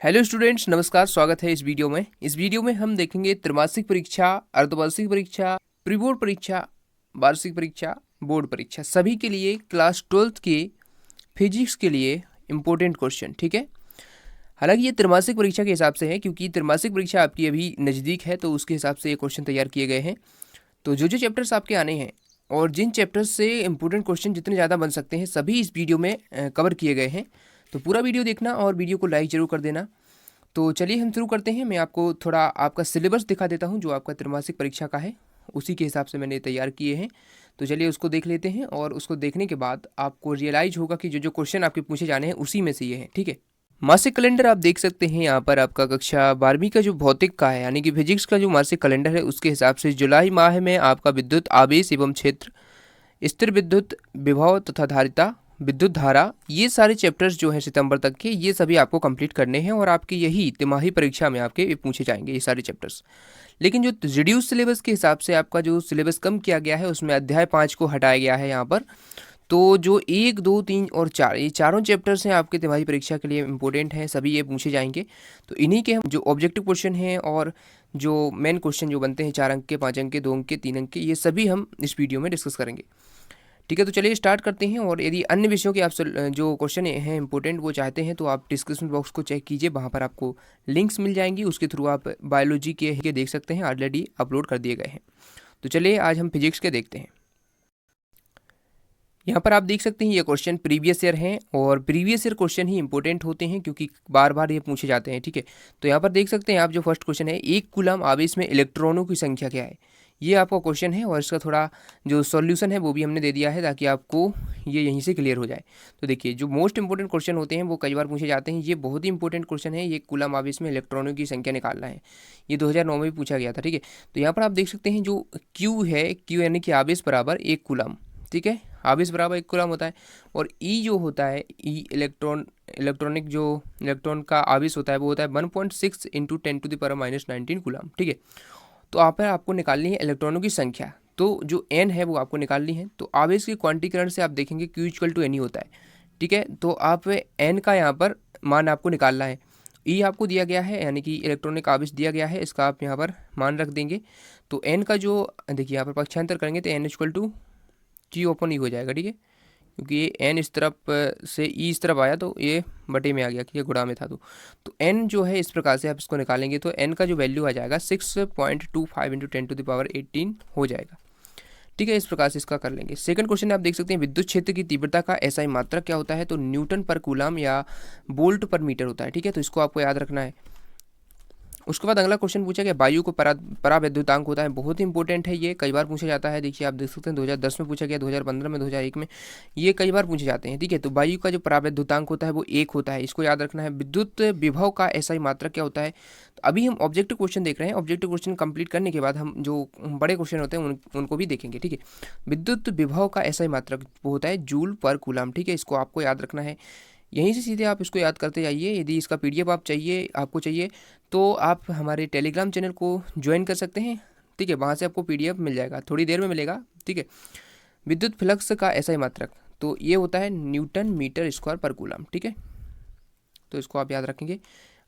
Hello students, नमस्कार। स्वागत है इस वीडियो में हम देखेंगे त्रैमासिक परीक्षा, अर्धवार्षिक परीक्षा, प्री बोर्ड परीक्षा, वार्षिक परीक्षा, बोर्ड परीक्षा, सभी के लिए क्लास 12th के फिजिक्स के लिए इम्पोर्टेंट क्वेश्चन। ठीक है। हालांकि ये त्रैमासिक परीक्षा के हिसाब से है, क्योंकि त्रैमासिक परीक्षा आपकी अभी नज़दीक है, तो उसके हिसाब से ये क्वेश्चन तैयार किए गए हैं। तो जो जो चैप्टर्स आपके आने हैं और जिन चैप्टर्स से इम्पोर्टेंट क्वेश्चन जितने ज़्यादा बन सकते हैं, सभी इस वीडियो में कवर किए गए हैं। तो पूरा वीडियो देखना और वीडियो को लाइक ज़रूर कर देना। तो चलिए हम शुरू करते हैं। मैं आपको थोड़ा आपका सिलेबस दिखा देता हूं, जो आपका त्रैमासिक परीक्षा का है, उसी के हिसाब से मैंने तैयार किए हैं। तो चलिए उसको देख लेते हैं, और उसको देखने के बाद आपको रियलाइज होगा कि जो जो क्वेश्चन आपके पूछे जाने हैं उसी में से ये हैं। ठीक है। मासिक कैलेंडर आप देख सकते हैं यहाँ पर। आपका कक्षा 12वीं का जो भौतिक का है, यानी कि फिजिक्स का जो मासिक कैलेंडर है, उसके हिसाब से जुलाई माह में आपका विद्युत आवेश एवं क्षेत्र, स्थिर विद्युत विभव तथा धारिता, विद्युत धारा, ये सारे चैप्टर्स जो हैं सितंबर तक के, ये सभी आपको कंप्लीट करने हैं और आपकी यही तिमाही परीक्षा में आपके ये पूछे जाएंगे ये सारे चैप्टर्स। लेकिन जो रिड्यूस सिलेबस के हिसाब से आपका जो सिलेबस कम किया गया है, उसमें अध्याय 5 को हटाया गया है यहाँ पर। तो जो 1, 2, 3 और 4, ये चारों चैप्टर्स हैं आपके तिमाही परीक्षा के लिए इंपॉर्टेंट हैं, सभी ये पूछे जाएंगे। तो इन्हीं के हम जो ऑब्जेक्टिव क्वेश्चन हैं और जो मेन क्वेश्चन जो बनते हैं 4 अंक के, 5 अंक के, 2 अंक के, 3 अंक के, ये सभी हम इस वीडियो में डिस्कस करेंगे। ठीक है। तो चलिए स्टार्ट करते हैं। और यदि अन्य विषयों के आप जो क्वेश्चन हैं इंपॉर्टेंट वो चाहते हैं, तो आप डिस्क्रिप्शन बॉक्स को चेक कीजिए, वहाँ पर आपको लिंक्स मिल जाएंगी, उसके थ्रू आप बायोलॉजी के देख सकते हैं, ऑलरेडी अपलोड कर दिए गए हैं। तो चलिए आज हम फिजिक्स के देखते हैं। यहाँ पर आप देख सकते हैं ये क्वेश्चन प्रीवियस ईयर हैं, और प्रीवियस ईयर क्वेश्चन ही इंपॉर्टेंट होते हैं, क्योंकि बार बार ये पूछे जाते हैं। ठीक है। तो यहाँ पर देख सकते हैं आप, जो फर्स्ट क्वेश्चन है, एक कूलम आवेश में इलेक्ट्रॉनों की संख्या क्या है, ये आपका क्वेश्चन है। और इसका थोड़ा जो सॉल्यूशन है वो भी हमने दे दिया है, ताकि आपको ये यहीं से क्लियर हो जाए। तो देखिए, जो मोस्ट इंपॉर्टेंट क्वेश्चन होते हैं वो कई बार पूछे जाते हैं। ये बहुत ही इंपॉर्टेंट क्वेश्चन है। ये कूलम आवेश में इलेक्ट्रॉनों की संख्या निकालना है, ये 2009 में भी पूछा गया था। ठीक है। तो यहाँ पर आप देख सकते हैं, जो क्यू है, क्यू यानी कि आवेश बराबर एक कूलम। ठीक है। आवेश बराबर एक कूलम होता है। और ई जो होता है, ई इलेक्ट्रॉनिक जो इलेक्ट्रॉन का आवेश होता है, वो होता है 1.6 इंटू 10⁻⁻19 कूलम। ठीक है। तो आप पर आपको निकालनी है इलेक्ट्रॉनों की संख्या। तो जो एन है वो आपको निकालनी है। तो आवेश के क्वांटीकरण से आप देखेंगे क्यू इक्वल टू एन ही होता है। ठीक है। तो आप एन का यहाँ पर मान आपको निकालना है। ई आपको दिया गया है, यानी कि इलेक्ट्रॉनिक आवेश दिया गया है, इसका आप यहाँ पर मान रख देंगे। तो एन का जो देखिए यहाँ पर पक्षांतर करेंगे तो N equal to G open ही हो जाएगा। ठीक है। क्योंकि ये एन इस तरफ से ई इस तरफ आया, तो ये बटे में आ गया, कि ये गुणा में था। तो एन जो है, इस प्रकार से आप इसको निकालेंगे तो एन का जो वैल्यू आ जाएगा 6.25 इंटू 10⁻18 हो जाएगा। ठीक है। इस प्रकार से इसका कर लेंगे। सेकंड क्वेश्चन आप देख सकते हैं, विद्युत क्षेत्र की तीव्रता का एसआई मात्रक क्या होता है, तो न्यूटन पर कूलम या वोल्ट पर मीटर होता है। ठीक है। तो इसको आपको याद रखना है। उसके बाद अगला क्वेश्चन पूछा गया, वायु को परावैद्युतांक होता है। बहुत ही इंपॉर्टेंट है, ये कई बार पूछा जाता है। देखिए आप देख सकते हैं 2010 में पूछा गया, 2015 में, 2001 में, ये कई बार पूछे जाते हैं। ठीक है। तो वायु का जो परावैद्युतांक होता है वो 1 होता है, इसको याद रखना है। विद्युत विभव का एसआई मात्रक क्या होता है। तो अभी हम ऑब्जेक्टिव क्वेश्चन देख रहे हैं। ऑब्जेक्टिव क्वेश्चन कंप्लीट करने के बाद हम जो बड़े क्वेश्चन होते हैं उनको भी देखेंगे। ठीक है। विद्युत विभव का एसआई मात्रक वो होता है जूल पर कूलम। ठीक है। इसको आपको याद रखना है। यहीं से सीधे आप इसको याद करते जाइए। यदि इसका पीडीएफ आपको चाहिए, तो आप हमारे टेलीग्राम चैनल को ज्वाइन कर सकते हैं। ठीक है। वहाँ से आपको पीडीएफ मिल जाएगा, थोड़ी देर में मिलेगा। ठीक है। विद्युत फ्लक्स का एसआई मात्रक, तो ये होता है newton metre square per coulomb. ठीक है। तो इसको आप याद रखेंगे।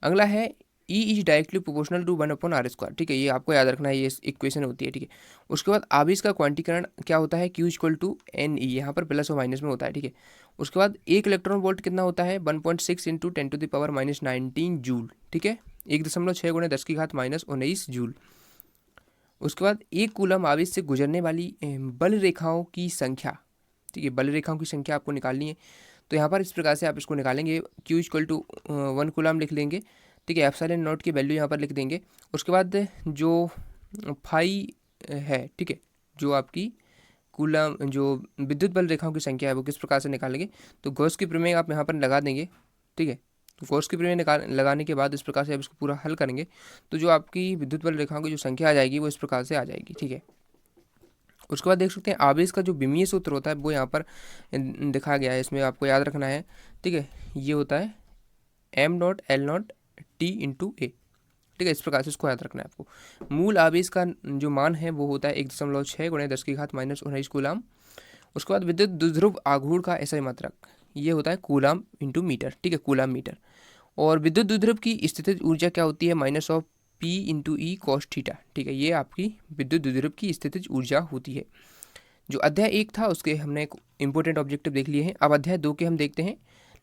अगला है E is directly proportional to 1/r²। ठीक है। ये आपको याद रखना है, ये इक्वेशन होती है। ठीक है। उसके बाद आवेश का क्वांटीकरण क्या होता है, Q equal to N E, यहाँ पर प्लस और माइनस में होता है। ठीक है। उसके बाद एक इलेक्ट्रॉन वोल्ट कितना होता है, 1.6 इंटू 10⁻⁻19 जूल। ठीक है। 1.6 गुणे 10⁻⁻19 जूल। उसके बाद एक कूलम आवेश से गुजरने वाली बल रेखाओं की संख्या। ठीक है। बल रेखाओं की संख्या आपको निकालनी है। तो यहाँ पर इस प्रकार से आप इसको निकालेंगे, क्यू इक्वल टू 1 कूलम लिख लेंगे। ठीक है। एप्सिलॉन नॉट की वैल्यू यहाँ पर लिख देंगे। उसके बाद जो फाई है, ठीक है, जो आपकी कूलम जो विद्युत बल रेखाओं की संख्या है, वो किस प्रकार से निकालेंगे, तो गॉस की प्रमेय आप यहाँ पर लगा देंगे। ठीक है। तो गॉस की प्रमेय लगाने के बाद इस प्रकार से आप इसको पूरा हल करेंगे, तो जो आपकी विद्युत बल रेखाओं की जो संख्या आ जाएगी वो इस प्रकार से आ जाएगी। ठीक है। उसके बाद देख सकते हैं आवेश का जो विमीय सूत्र होता है वो यहाँ पर दिखा गया है, इसमें आपको याद रखना है। ठीक है। ये होता है m0L0T/A। ठीक है। इस प्रकार से इसको याद रखना है आपको। मूल आवेश का जो मान है वो होता है 1.6 गुणे 10⁻⁻19 कूलम। उसके बाद विद्युत द्विध्रुव आघूर्ण का एसआई मात्रक, ये होता है कूलम इंटू मीटर। ठीक है। Coulomb metre. और विद्युत द्विध्रुव की स्थितिज ऊर्जा क्या होती है, minus of P into E cos theta, ठीक है। ये आपकी विद्युत द्विध्रुव की स्थितिज ऊर्जा होती है। जो अध्याय 1 था उसके हमने एक इंपॉर्टेंट ऑब्जेक्टिव देख लिए हैं। अब अध्याय 2 के हम देखते हैं।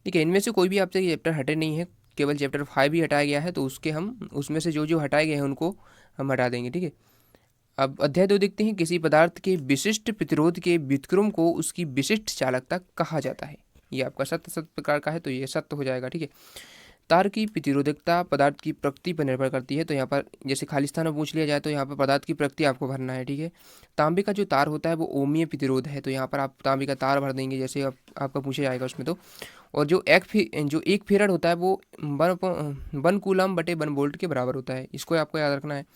ठीक है, इनमें से कोई भी आपसे चैप्टर हटे नहीं है, केवल चैप्टर 5 ही हटाया गया है, तो उसके हम उसमें से जो जो हटाए गए हैं उनको हम हटा देंगे। ठीक है, अब अध्याय 2 देखते हैं। किसी पदार्थ के विशिष्ट प्रतिरोध के व्युत्क्रम को उसकी विशिष्ट चालकता कहा जाता है। ये आपका सत्य प्रकार का है, तो ये सत्य हो जाएगा। ठीक है, तार की प्रतिरोधकता पदार्थ की प्रकृति पर निर्भर करती है। तो यहाँ पर जैसे खाली स्थान में पूछ लिया जाए तो यहाँ पर पदार्थ की प्रकृति आपको भरना है। ठीक है, तांबे का जो तार होता है वो ओमीय प्रतिरोध है, तो यहाँ पर आप तांबे का तार भर देंगे जैसे आपका पूछा जाएगा उसमें। तो और जो एक फेरड होता है वो 1 कूलम बटे 1 वोल्ट के बराबर होता है, इसको आपको याद रखना है।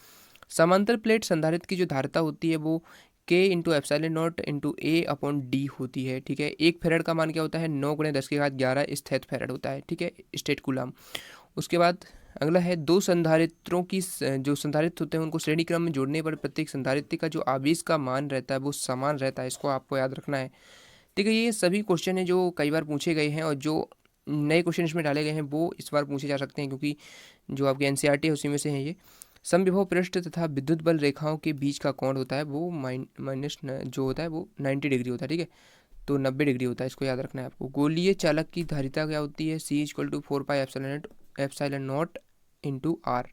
समांतर प्लेट संधारित्र की जो धारिता होती है वो K into epsilon naught into ए अपॉन डी होती है। ठीक है, एक फेरड का मान क्या होता है, 9 × 10⁻11 स्थित फेरड होता है। ठीक है, स्टेट कूलम। उसके बाद अगला है दो संधारित्रों की जो संधारित्र होते हैं उनको श्रेणी क्रम में जोड़ने पर प्रत्येक संधारित्र का जो आवेश का मान रहता है वो समान रहता है, इसको आपको याद रखना है। ठीक है, ये सभी क्वेश्चन हैं जो कई बार पूछे गए हैं और जो नए क्वेश्चन इसमें डाले गए हैं वो इस बार पूछे जा सकते हैं, क्योंकि जो आपके एनसीईआरटी है उसी में से हैं ये। समविभव पृष्ठ तथा विद्युत बल रेखाओं के बीच का कोण होता है वो माइनस जो होता है वो 90 डिग्री होता है। ठीक है, तो 90 डिग्री होता है, इसको याद रखना है आपको। गोलीय चालक की धारिता क्या होती है, C = 4 pi epsilon naught into R.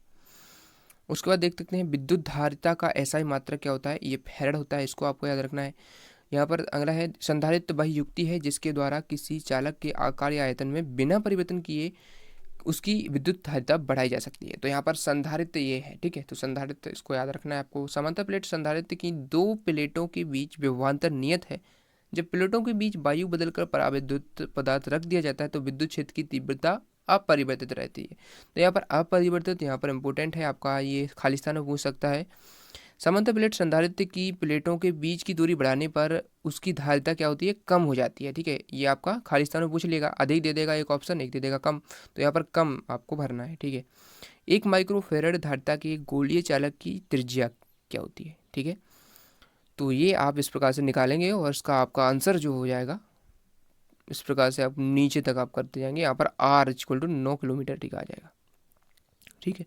उसके बाद देख सकते हैं विद्युत धारिता का एसआई मात्रक क्या होता है, ये फैराड होता है, इसको आपको याद रखना है। यहाँ पर अगला है संधारित्र वही युक्ति है जिसके द्वारा किसी चालक के आकार या आयतन में बिना परिवर्तन किए उसकी विद्युत धारिता बढ़ाई जा सकती है। तो यहाँ पर संधारित्र ये है। ठीक है, तो संधारित्र इसको याद रखना है आपको। समांतर प्लेट संधारित्र की दो प्लेटों के बीच विभवांतर नियत है। जब प्लेटों के बीच वायु बदलकर पराविद्युत पदार्थ रख दिया जाता है तो विद्युत क्षेत्र की तीव्रता अपरिवर्तित रहती है। तो यहाँ पर अपरिवर्तित यहाँ पर इंपॉर्टेंट है आपका, ये खाली स्थान में पूछ सकता है। समांतर प्लेट संधारित्र की प्लेटों के बीच की दूरी बढ़ाने पर उसकी धारिता क्या होती है, कम हो जाती है। ठीक है, ये आपका खाली स्थान में पूछ लेगा, अधिक दे देगा एक ऑप्शन, एक दे देगा कम, तो यहाँ पर कम आपको भरना है। ठीक है, 1 माइक्रोफेरड धारिता के गोलीय चालक की त्रिज्या क्या होती है। ठीक है, तो ये आप इस प्रकार से निकालेंगे और इसका आपका आंसर जो हो जाएगा इस प्रकार से आप नीचे तक आप करते जाएंगे। यहाँ पर R = 9 किलोमीटर ठीक आ जाएगा। ठीक है,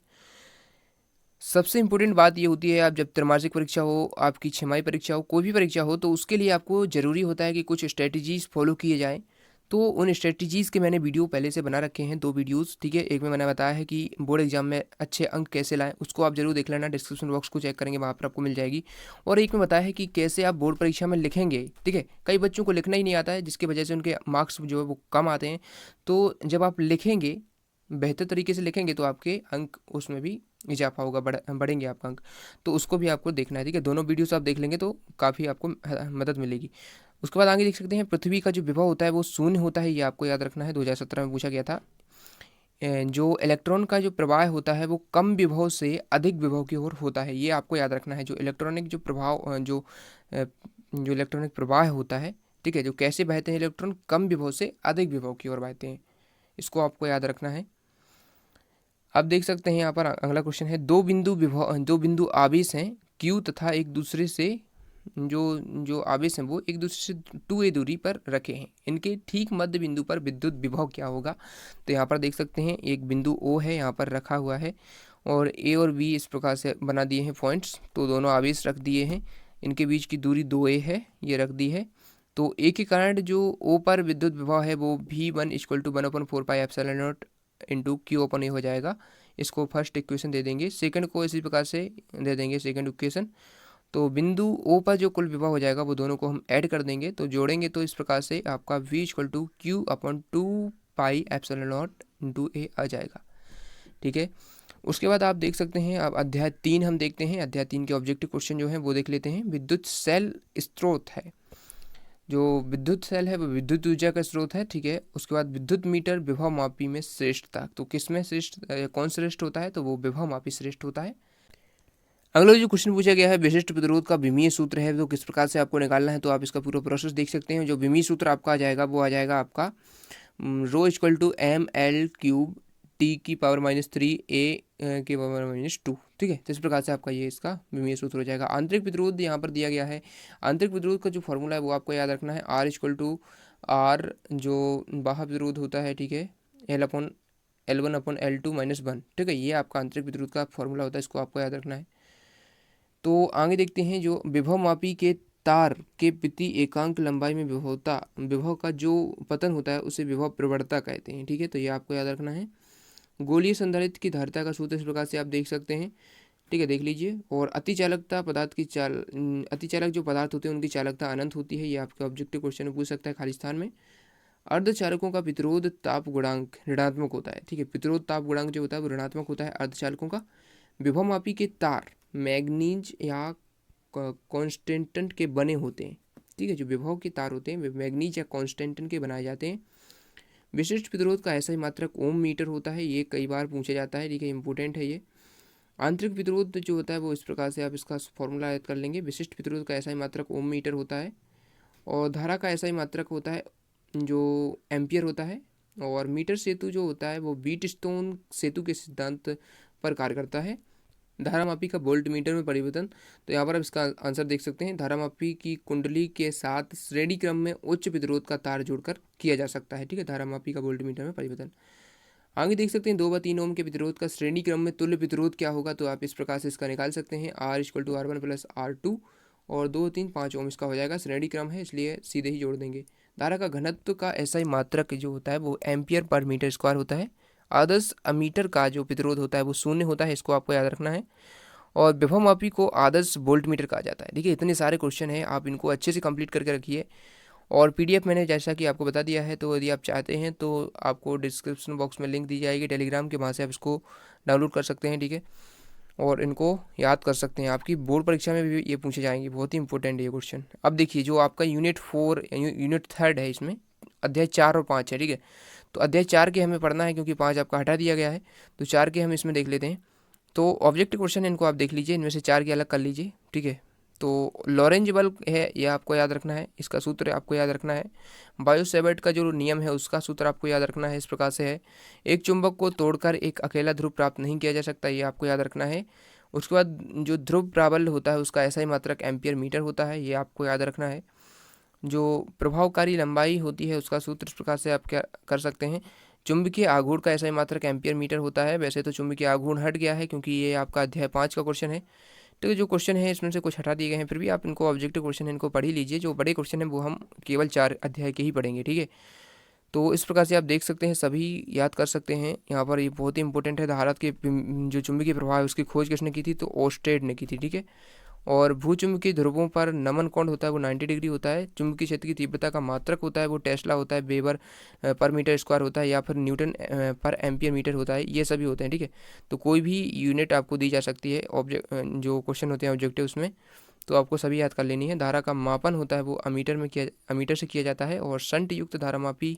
सबसे इम्पोर्टेंट बात ये होती है, आप जब त्रैमासिक परीक्षा हो, आपकी छमाही परीक्षा हो, कोई भी परीक्षा हो, तो उसके लिए आपको ज़रूरी होता है कि कुछ स्ट्रेटजीज़ फॉलो किए जाएं। तो उन स्ट्रेटजीज़ के मैंने वीडियो पहले से बना रखे हैं, 2 वीडियोस। ठीक है, एक में मैंने बताया है कि बोर्ड एग्जाम में अच्छे अंक कैसे लाएं, उसको आप जरूर देख लेना, डिस्क्रिप्शन बॉक्स को चेक करेंगे वहाँ पर आपको मिल जाएगी। और एक में बताया है कि कैसे आप बोर्ड परीक्षा में लिखेंगे। ठीक है, कई बच्चों को लिखना ही नहीं आता है जिसकी वजह से उनके मार्क्स जो है वो कम आते हैं। तो जब आप लिखेंगे, बेहतर तरीके से लिखेंगे तो आपके अंक उसमें भी इजाफा होगा, बढ़ेंगे आपका अंक, तो उसको भी आपको देखना है। ठीक है, दोनों वीडियोस आप देख लेंगे तो काफ़ी आपको मदद मिलेगी। उसके बाद आगे देख सकते हैं पृथ्वी का जो विभव होता है वो शून्य होता है, ये आपको याद रखना है, 2017 में पूछा गया था। जो इलेक्ट्रॉन का जो प्रवाह होता है वो कम विभव से अधिक विभव की ओर होता है, ये आपको याद रखना है। जो इलेक्ट्रॉनिक जो प्रभाव जो इलेक्ट्रॉनिक प्रवाह होता है, ठीक है, जो कैसे बहते हैं इलेक्ट्रॉन, कम विभव से अधिक विभव की ओर बहते हैं, इसको आपको याद रखना है। अब देख सकते हैं यहाँ पर अगला क्वेश्चन है, दो बिंदु आवेश हैं Q तथा एक दूसरे से जो आवेश हैं वो एक दूसरे से 2a दूरी पर रखे हैं, इनके ठीक मध्य बिंदु पर विद्युत विभव क्या होगा। तो यहाँ पर देख सकते हैं एक बिंदु O है यहाँ पर रखा हुआ है और A और B इस प्रकार से बना दिए हैं पॉइंट्स, तो दोनों आवेश रख दिए हैं, इनके बीच की दूरी 2a है, ये रख दी है। तो A के कारण जो O पर विद्युत विभव है वो V1 = 1/4 पाई एप्सिलॉन नॉट इंटू Q/A हो जाएगा। इसको फर्स्ट इक्वेशन दे देंगे, सेकंड को इसी प्रकार से दे देंगे सेकंड इक्वेशन। तो बिंदु O पर जो कुल विभव हो जाएगा वो दोनों को हम ऐड कर देंगे, तो जोड़ेंगे तो इस प्रकार से आपका V = Q/2 pi epsilon naught into A आ जाएगा। ठीक है, उसके बाद आप देख सकते हैं, अब अध्याय 3 हम देखते हैं। अध्याय 3 के ऑब्जेक्टिव क्वेश्चन जो हैं वो देख लेते हैं। विद्युत सेल स्रोत है, जो विद्युत सेल है वो विद्युत ऊर्जा का स्रोत है। ठीक है, उसके बाद विद्युत मीटर विभव मापी में श्रेष्ठता, तो किस में श्रेष्ठ, कौन श्रेष्ठ होता है, तो वो विभव मापी श्रेष्ठ होता है। अगला जो क्वेश्चन पूछा गया है, विशिष्ट प्रतिरोध का विमीय सूत्र है, तो किस प्रकार से आपको निकालना है, तो आप इसका पूरा प्रोसेस देख सकते हैं। जो विमीय सूत्र आपका आ जाएगा वो आ जाएगा आपका ρ = ml³ T⁻³ A के पावर -2। ठीक है, तो इस प्रकार से आपका ये इसका विमीय सूत्र हो जाएगा। आंतरिक प्रतिरोध यहाँ पर दिया गया है, आंतरिक प्रतिरोध का जो फॉर्मूला है वो आपको याद रखना है, R = R जो बाह्य प्रतिरोध होता है, ठीक है, L/R L1/L2 - 1, ठीक है। ये आपका आंतरिक विद्युत का फॉर्मूला होता है, इसको आपको याद रखना है। तो आगे देखते हैं, जो विभव मापी के तार के प्रति एकांक लंबाई में विभव का जो पतन होता है उसे विभव प्रवणता कहते हैं, ठीक है। तो ये आपको याद रखना है। गोलीय संधारित्र की धारिता का सूत्र इस प्रकार से आप देख सकते हैं, ठीक है, देख लीजिए। और अतिचालक जो पदार्थ होते हैं उनकी चालकता अनंत होती है, ये आपका ऑब्जेक्टिव क्वेश्चन में पूछ सकता है खाली स्थान में। अर्धचालकों का प्रतिरोध ताप गुणांक ऋणात्मक होता है, ठीक है। प्रतिरोध ताप गुणांक जो होता है वो ऋणात्मक होता है अर्धचालकों का। विभव मापी के तार मैग्नीज या कॉन्स्टेंटन के बने होते हैं, ठीक है। जो विभव के तार होते हैं वे मैग्नीज या कॉन्स्टेंटन के बनाए जाते हैं। विशिष्ट प्रतिरोध का ऐसा ही मात्रक ओम मीटर होता है, ये कई बार पूछा जाता है, ठीक है, इंपॉर्टेंट है ये। आंतरिक प्रतिरोध जो होता है वो इस प्रकार से आप इसका फॉर्मूला याद कर लेंगे। विशिष्ट प्रतिरोध का ऐसा ही मात्रक ओम मीटर होता है, और धारा का ऐसा ही मात्रक होता है जो एम्पियर होता है। और मीटर सेतु जो होता है वो व्हीटस्टोन सेतु के सिद्धांत पर कार्य करता है। धारामापी का वोल्ट मीटर में परिवर्तन, तो यहाँ पर आप इसका आंसर देख सकते हैं। धारामापी की कुंडली के साथ श्रेणी क्रम में उच्च प्रतिरोध का तार जोड़कर किया जा सकता है, ठीक है। धारामापी का वोल्ट मीटर में परिवर्तन। आगे देख सकते हैं 2/3 ओम के प्रतिरोध का श्रेणी क्रम में तुल्य प्रतिरोध क्या होगा, तो आप इस प्रकार से इसका निकाल सकते हैं। R = R1 + R2 और 2, 3, 5 ओम इसका हो जाएगा। श्रेणी क्रम है इसलिए सीधे ही जोड़ देंगे। धारा का घनत्व का ऐसा ही मात्रक जो होता है वो एम्पियर/मीटर² होता है। आदर्श अमीटर का जो प्रतिरोध होता है वो 0 होता है, इसको आपको याद रखना है। और विभव मापी को आदर्श वोल्ट मीटर कहा जाता है। देखिए इतने सारे क्वेश्चन हैं, आप इनको अच्छे से कंप्लीट करके रखिए। और पीडीएफ मैंने जैसा कि आपको बता दिया है, तो यदि आप चाहते हैं तो आपको डिस्क्रिप्शन बॉक्स में लिंक दी जाएगी टेलीग्राम के, वहाँ से आप इसको डाउनलोड कर सकते हैं, ठीक है। और इनको याद कर सकते हैं, आपकी बोर्ड परीक्षा में भी ये पूछे जाएंगे, बहुत ही इंपॉर्टेंट है ये क्वेश्चन। अब देखिए जो आपका यूनिट 3 है, इसमें अध्याय 4 और 5 है, ठीक है। तो अध्याय 4 के हमें पढ़ना है क्योंकि 5 आपका हटा दिया गया है, तो 4 के हम इसमें देख लेते हैं। तो ऑब्जेक्टिव क्वेश्चन है, इनको आप देख लीजिए, इनमें से 4 के अलग कर लीजिए, ठीक है। तो लॉरेंज बल्ब है, ये आपको याद रखना है, इसका सूत्र आपको याद रखना है। बायो-सैवर्ट का जो नियम है उसका सूत्र आपको याद रखना है, इस प्रकार से है। एक चुंबक को तोड़कर एक अकेला ध्रुव प्राप्त नहीं किया जा सकता, ये आपको याद रखना है। उसके बाद जो ध्रुव प्राबल्य होता है उसका ऐसा ही मात्रक एम्पियर मीटर होता है, ये आपको याद रखना है। जो प्रभावकारी लंबाई होती है उसका सूत्र इस प्रकार से आप क्या कर सकते हैं। चुंबकीय आघूर्ण का ऐसा ही मात्रक एम्पियर मीटर होता है। वैसे तो चुंबकीय आघूर्ण हट गया है क्योंकि ये आपका अध्याय 5 का क्वेश्चन है, तो जो क्वेश्चन है इसमें से कुछ हटा दिए गए हैं, फिर भी आप इनको ऑब्जेक्टिव क्वेश्चन है इनको पढ़ ही लीजिए। जो बड़े क्वेश्चन है वो हम केवल 4 अध्याय के ही पढ़ेंगे, ठीक है। तो इस प्रकार से आप देख सकते हैं, सभी याद कर सकते हैं। यहाँ पर ये बहुत ही इंपॉर्टेंट है, धारा के जो चुंबकीय प्रभाव है उसकी खोज किसने की थी, तो ओस्टेड ने की थी, ठीक है। और भूचुंबकीय ध्रुवों पर नमन कोण होता है वो 90 डिग्री होता है। चुंबकीय क्षेत्र की तीव्रता का मात्रक होता है वो टेस्ला होता है, वेबर पर मीटर स्क्वायर होता है, या फिर न्यूटन पर एम्पियर मीटर होता है, ये सभी होते हैं, ठीक है। तो कोई भी यूनिट आपको दी जा सकती है जो क्वेश्चन होते हैं ऑब्जेक्टिव उसमें, तो आपको सभी याद कर लेनी है। धारा का मापन होता है वो अमीटर से किया जाता है, और शंट युक्त धारामापी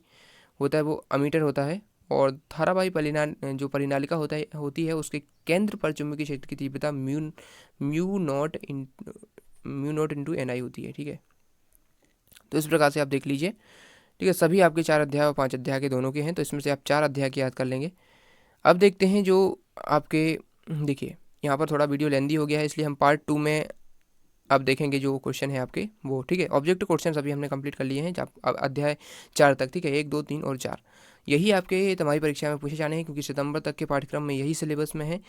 होता है वो अमीटर होता है। और धारावाही परिनालिका होती है उसके केंद्र पर चुंबकीय क्षेत्र की तीव्रता म्यू नॉट इंटू NI होती है, ठीक है। तो इस प्रकार से आप देख लीजिए, ठीक है। सभी आपके 4 अध्याय और 5 अध्याय के दोनों के हैं, तो इसमें से आप 4 अध्याय की याद कर लेंगे। अब देखते हैं जो आपके, देखिए यहाँ पर थोड़ा वीडियो लेंदी हो गया है इसलिए हम पार्ट 2 में अब देखेंगे जो क्वेश्चन है आपके वो, ठीक है। ऑब्जेक्टिव क्वेश्चन अभी हमने कंप्लीट कर लिए हैं अध्याय 4 तक, ठीक है। 1, 2, 3 और 4 यही आपके तुम्हारी परीक्षा में पूछे जाने हैं, क्योंकि सितंबर तक के पाठ्यक्रम में यही सिलेबस में है।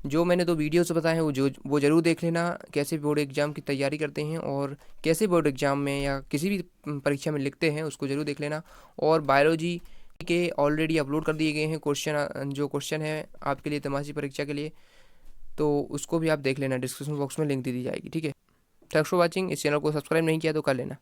जो मैंने 2 वीडियोस बताए हैं वो जरूर देख लेना, कैसे बोर्ड एग्जाम की तैयारी करते हैं और कैसे बोर्ड एग्जाम में या किसी भी परीक्षा में लिखते हैं, उसको जरूर देख लेना। और बायोलॉजी के ऑलरेडी अपलोड कर दिए गए हैं क्वेश्चन है आपके लिए तमाशी परीक्षा के लिए, तो उसको भी आप देख लेना, डिस्क्रिप्शन बॉक्स में लिंक दे दी जाएगी, ठीक है। Thanks for watching. इस चैनल को सब्सक्राइब नहीं किया तो कर लेना।